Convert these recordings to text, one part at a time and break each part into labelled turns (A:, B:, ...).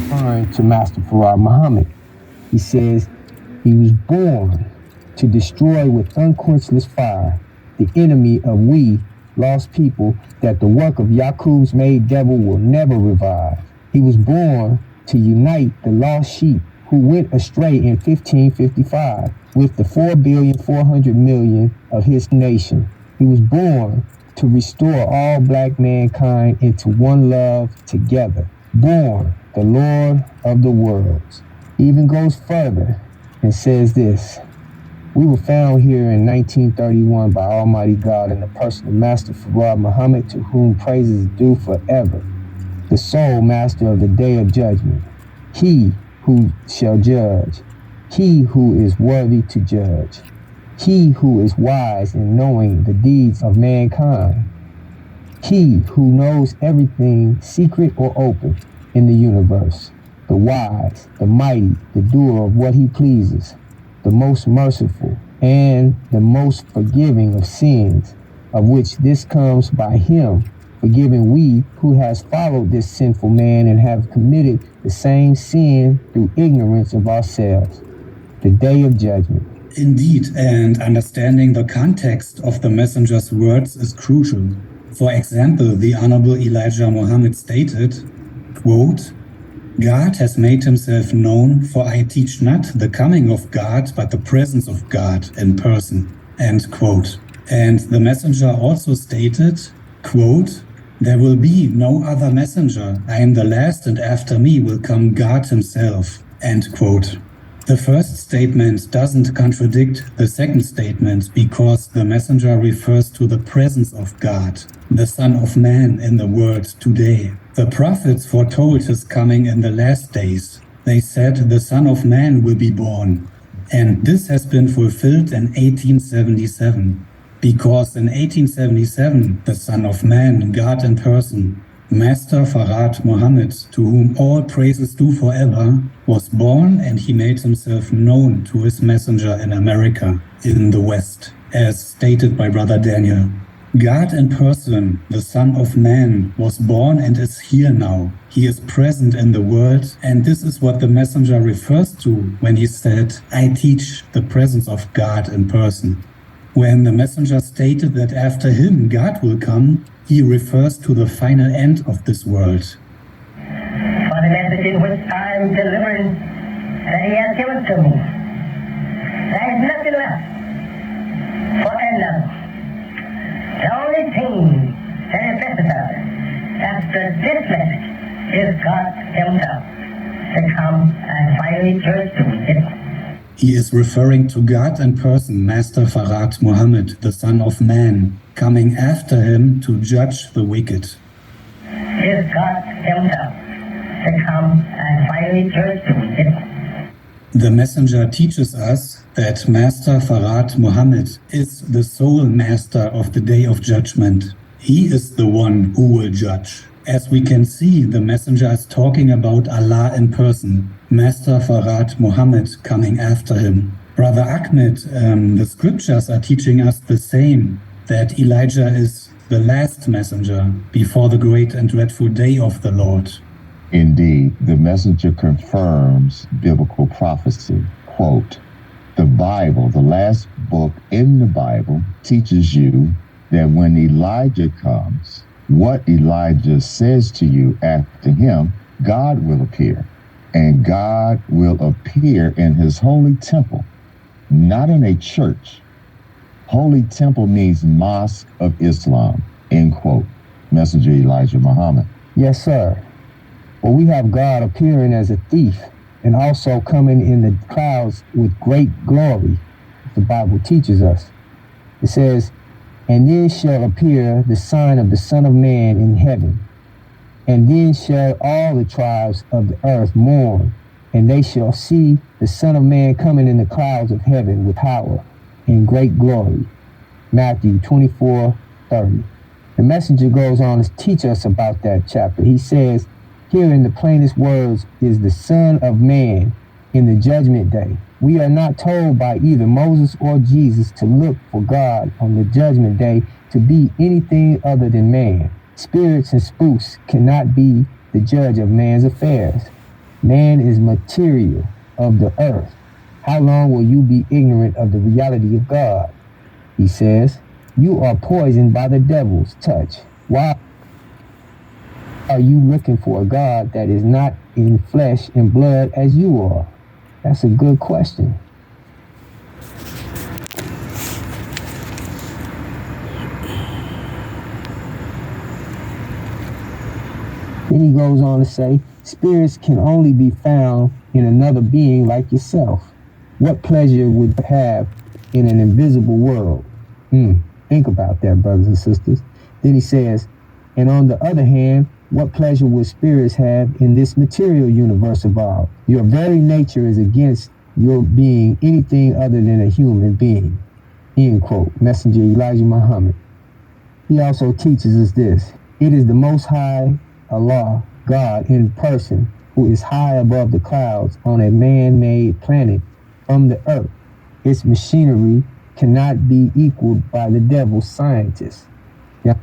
A: referring to Master Farad Muhammad. He says he was born to destroy with unquenchless fire the enemy of we lost people, that the work of Yaqub's made devil will never revive. He was born to unite the lost sheep who went astray in 1555 with the 4,400,000,000 of his nation. He was born to restore all black mankind into one love together. Born the Lord of the worlds. He even goes further and says this: we were found here in 1931 by Almighty God in the person of Master Farad Muhammad, to whom praises is due forever, the sole master of the day of judgment. He who shall judge, he who is worthy to judge, he who is wise in knowing the deeds of mankind, he who knows everything, secret or open, in the universe, the wise, the mighty, the doer of what he pleases, the most merciful, and the most forgiving of sins, of which this comes by him, forgiving we who has followed this sinful man and have committed the same sin through ignorance of ourselves. The day of judgment.
B: Indeed, and understanding the context of the messenger's words is crucial. For example, the Honorable Elijah Muhammad stated, quote, God has made himself known, for I teach not the coming of God, but the presence of God in person, end quote. And the messenger also stated, quote, there will be no other messenger. I am the last, and after me will come God himself, end quote. The first statement doesn't contradict the second statement, because the messenger refers to the presence of God, the Son of Man in the world today. The prophets foretold his coming in the last days. They said the Son of Man will be born. And this has been fulfilled in 1877. Because in 1877, the Son of Man, God in person, Master Farad Muhammad, to whom all praises due forever, was born, and he made himself known to his messenger in America, in the West, as stated by Brother Daniel. God in person, the Son of Man, was born and is here now. He is present in the world, and this is what the messenger refers to when he said, I teach the presence of God in person. When the messenger stated that after him God will come, he refers to the final end of this world.
C: For the message in which I am delivering that he has given to me, there is nothing left for another. The only thing that is necessary after this message is God himself to come and finally judge it.
B: He is referring to God in person, Master Farad Muhammad, the Son of Man, coming after him to judge the wicked.
C: Is God himself to come and finally judge it.
B: The messenger teaches us that Master Farad Muhammad is the sole master of the day of judgment. He is the one who will judge. As we can see, the messenger is talking about Allah in person, Master Farad Muhammad coming after him. Brother Ahmed, the scriptures are teaching us the same, that Elijah is the last messenger before the great and dreadful day of the Lord.
D: Indeed, the messenger confirms biblical prophecy. Quote, the Bible, the last book in the Bible, teaches you that when Elijah comes, what Elijah says to you after him, God will appear. And God will appear in his holy temple, not in a church. Holy temple means Mosque of Islam, end quote. Messenger Elijah Muhammad.
A: Yes, sir. Well, we have God appearing as a thief and also coming in the clouds with great glory, the Bible teaches us. It says, and then shall appear the sign of the Son of Man in heaven. And then shall all the tribes of the earth mourn, and they shall see the Son of Man coming in the clouds of heaven with power and great glory. Matthew 24:30. The messenger goes on to teach us about that chapter. He says, here in the plainest words is the Son of Man in the judgment day. We are not told by either Moses or Jesus to look for God on the judgment day to be anything other than man. Spirits and spooks cannot be the judge of man's affairs. Man is material of the earth. How long will you be ignorant of the reality of God? He says, you are poisoned by the devil's touch. Why are you looking for a God that is not in flesh and blood as you are? That's a good question. Then he goes on to say, spirits can only be found in another being like yourself. What pleasure would you have in an invisible world? Think about that, brothers and sisters. Then he says, and on the other hand, what pleasure would spirits have in this material universe of ours? Your very nature is against your being anything other than a human being. End quote. Messenger Elijah Muhammad. He also teaches us this. It is the Most High Allah, God in person, who is high above the clouds on a man-made planet from the earth. Its machinery cannot be equaled by the devil's scientists. Yeah.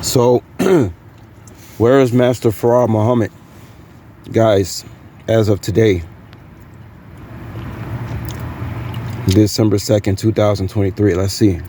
E: So, where is Master Farah Muhammad? Guys, as of today, December 2nd, 2023, let's see.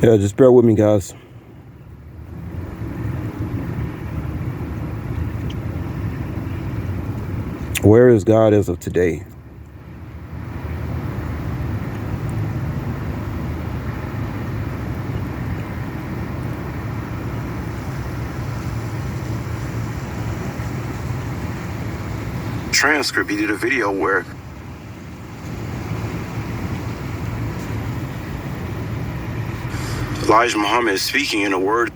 E: Yeah, just bear with me, guys. Where is God as of today? Transcript, he did a video where Elijah Muhammad is speaking in a word.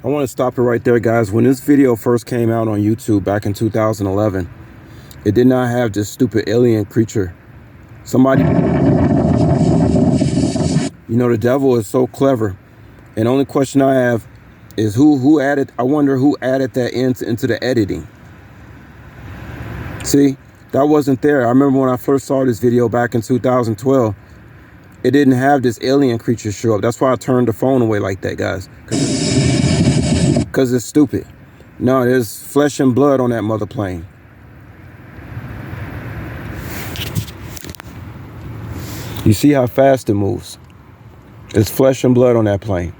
E: I want to stop it right there, guys. When this video first came out on YouTube back in 2011, it did not have this stupid alien creature. Somebody, you know, the devil is so clever. And the only question I have is who added, I wonder who added that into the editing. See, that wasn't there. I remember when I first saw this video back in 2012, it didn't have this alien creature show up. That's why I turned the phone away like that, guys. Because it's stupid. No, there's flesh and blood on that mother plane. You see how fast it moves? There's flesh and blood on that plane.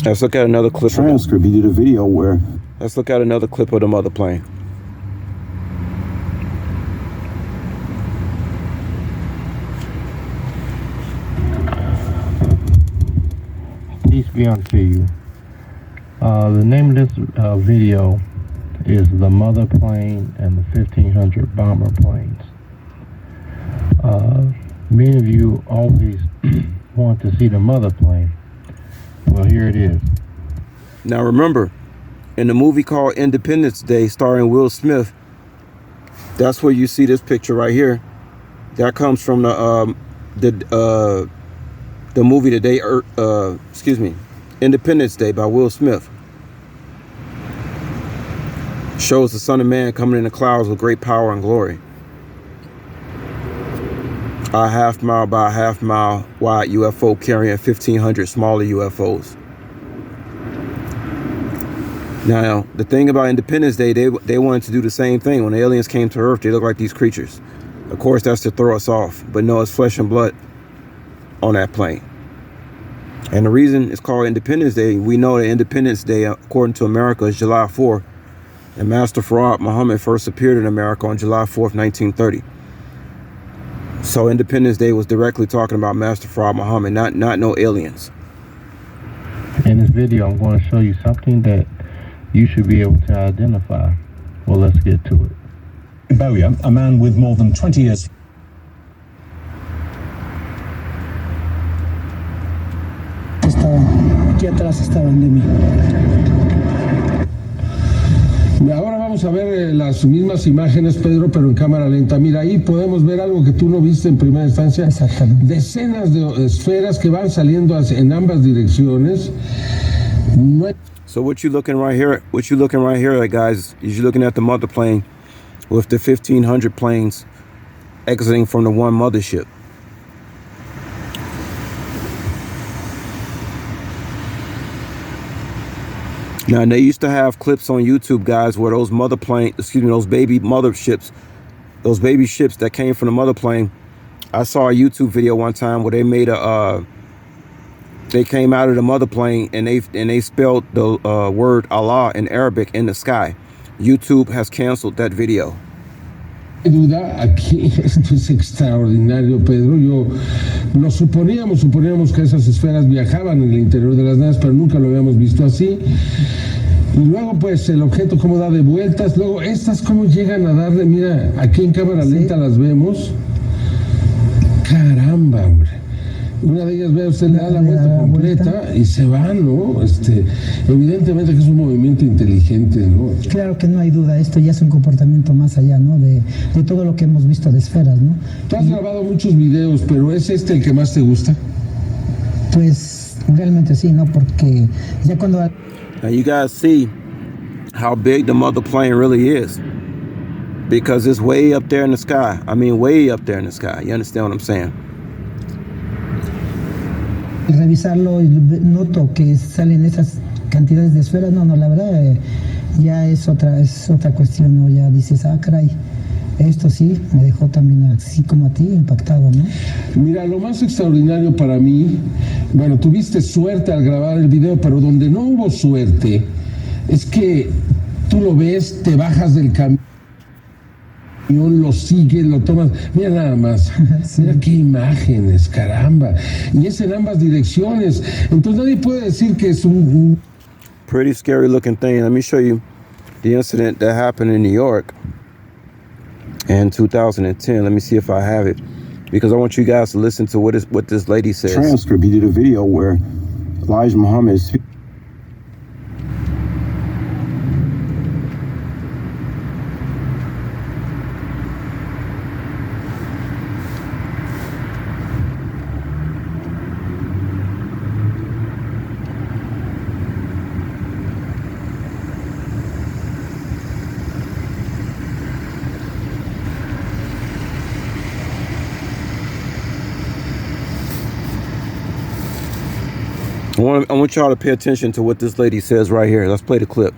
E: Let's look at another clip.
A: Transcript. He did a video where.
E: Let's look at another clip of the mother plane.
A: Peace be unto you. The name of this video is The Mother Plane and the 1500 Bomber Planes. Many of you always want to see the mother plane. Well, here it is.
E: Now remember, in the movie called Independence Day starring Will Smith, that's where you see this picture right here. That comes from the movie Independence Day by Will Smith. Shows the Son of Man coming in the clouds with great power and glory. A half mile by a half mile wide UFO carrying 1,500 smaller UFOs. Now, the thing about Independence Day, they wanted to do the same thing. When the aliens came to Earth, they looked like these creatures. Of course, that's to throw us off. But no, it's flesh and blood on that plane. And the reason it's called Independence Day, we know that Independence Day, according to America, is July 4th. And Master Farad Muhammad first appeared in America on July 4th, 1930. So Independence Day was directly talking about Master Farad Muhammad, not no aliens.
A: In this video, I'm going to show you something that you should be able to identify. Well, let's get to it.
F: Cambodia, a man with more than 20 years.
G: Aquí atrás estaban de mí.
H: Ahora vamos a ver las mismas imágenes, Pedro, pero en cámara lenta. Mira, ahí podemos ver algo que tú no viste en primera instancia.
G: Exactamente.
H: Decenas de esferas que van saliendo en ambas direcciones. No hay...
E: So what you looking right here, guys, is you're looking at the mother plane with the 1,500 planes exiting from the one mothership. Now, they used to have clips on YouTube, guys, where those those baby motherships, those baby ships that came from the mother plane. I saw a YouTube video one time where they made they came out of the mother plane and they spelled the word Allah in Arabic in the sky. YouTube has canceled that video.
H: duda, aquí esto es extraordinario, Pedro. Suponíamos que esas esferas viajaban en el interior de las naves, pero nunca lo habíamos visto así. Y luego, pues, el objeto cómo da de vueltas. Luego, estas cómo llegan a darle, mira, aquí en cámara lenta las vemos. Caramba, hombre. Una de ellas, vea usted, le da la vuelta completa y se va, ¿no? Evidentemente que es un movimiento inteligente, ¿no?
G: Claro que no hay duda, esto ya es un comportamiento más allá, ¿no? De todo lo que hemos visto de esferas, ¿no?
H: Tú has grabado muchos videos, pero ¿es el que más te gusta?
G: Pues realmente sí, ¿no? Porque ya cuando...
E: Now you guys see how big the mother plane really is, because it's way up there in the sky. I mean, way up there in the sky. You understand what I'm saying?
G: Revisarlo y noto que salen esas cantidades de esferas, no, la verdad ya es otra cuestión, ¿no? Ya dices, caray, esto sí me dejó también así como a ti impactado, ¿no?
H: Mira, lo más extraordinario para mí, bueno, tuviste suerte al grabar el video, pero donde no hubo suerte es que tú lo ves, te bajas del camión, lo sigues, lo tomas, mira nada más, sí. Mira qué imágenes, caramba, y es en ambas direcciones, entonces nadie puede decir que es un...
E: Pretty scary looking thing. Let me show you the incident that happened in New York in 2010. Let me see if I have it, because I want you guys to listen to what this lady says.
A: Transcript, he did a video where Elijah Muhammad is...
E: I want y'all to pay attention to what this lady says right here. Let's play the clip.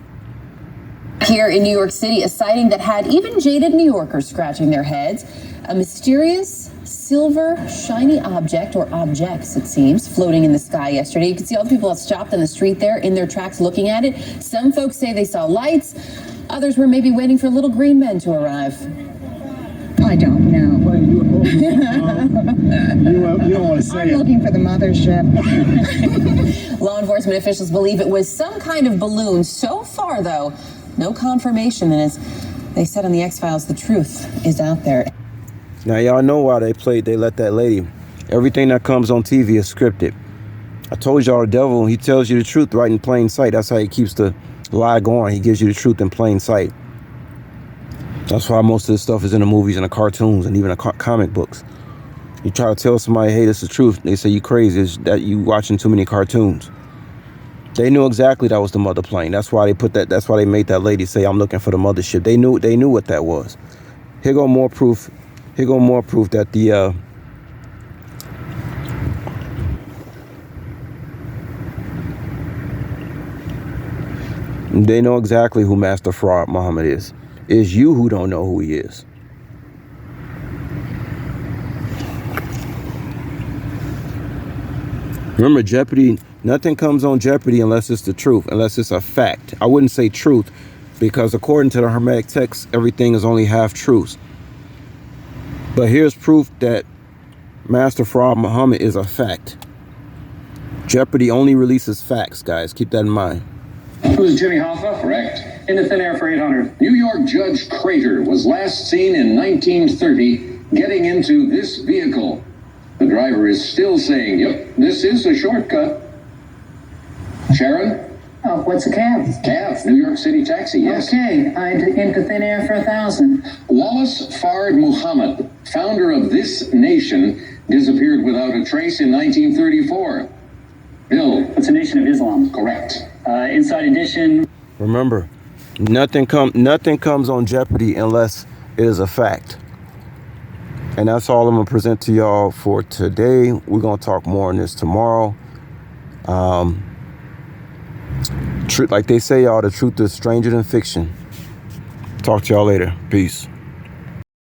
I: Here in New York City, a sighting that had even jaded New Yorkers scratching their heads. A mysterious silver shiny object, or objects it seems, floating in the sky yesterday. You can see all the people that stopped on the street there in their tracks looking at it. Some folks say they saw lights. Others were maybe waiting for little green men to arrive.
J: I don't know.
K: You don't want to say
J: I'm looking for the mothership.
I: Law enforcement officials believe it was some kind of balloon. So far, though, no confirmation. And as they said on the X-Files, the truth is out there.
E: Now, y'all know why they let that lady. Everything that comes on TV is scripted. I told y'all the devil, he tells you the truth right in plain sight. That's how he keeps the lie going. He gives you the truth in plain sight. That's why most of this stuff is in the movies and the cartoons and even the comic books. You try to tell somebody, hey, this is the truth. They say you crazy. It's that you watching too many cartoons. They knew exactly that was the mother plane. That's why they put that. That's why they made that lady say, I'm looking for the mothership. They knew what that was. Here go more proof. Here go more proof that the they know exactly who Master Fraud Muhammad is. It's you who don't know who he is. Remember, Jeopardy, nothing comes on Jeopardy unless it's the truth, unless it's a fact. I wouldn't say truth, because according to the Hermetic text, everything is only half truths. But here's proof that Master Fraud Muhammad is a fact. Jeopardy only releases facts, guys. Keep that in mind.
L: It was Jimmy Hoffa? Correct. Into thin air for 800. New York Judge Crater was last seen in 1930 getting into this vehicle. The driver is still saying, yep, this is a shortcut. Sharon?
J: Oh, what's a cab?
L: Cab, New York City taxi, yes.
J: Okay, into thin air for 1,000.
L: Wallace Fard Muhammad, founder of this nation, disappeared without a trace in 1934. Bill.
M: It's a Nation of Islam.
L: Correct.
M: Inside Edition.
E: Remember, nothing comes on Jeopardy unless it is a fact. And that's all I'm going to present to y'all for today. We're going to talk more on this tomorrow. Truth, like they say, y'all, the truth is stranger than fiction. Talk to y'all later. Peace.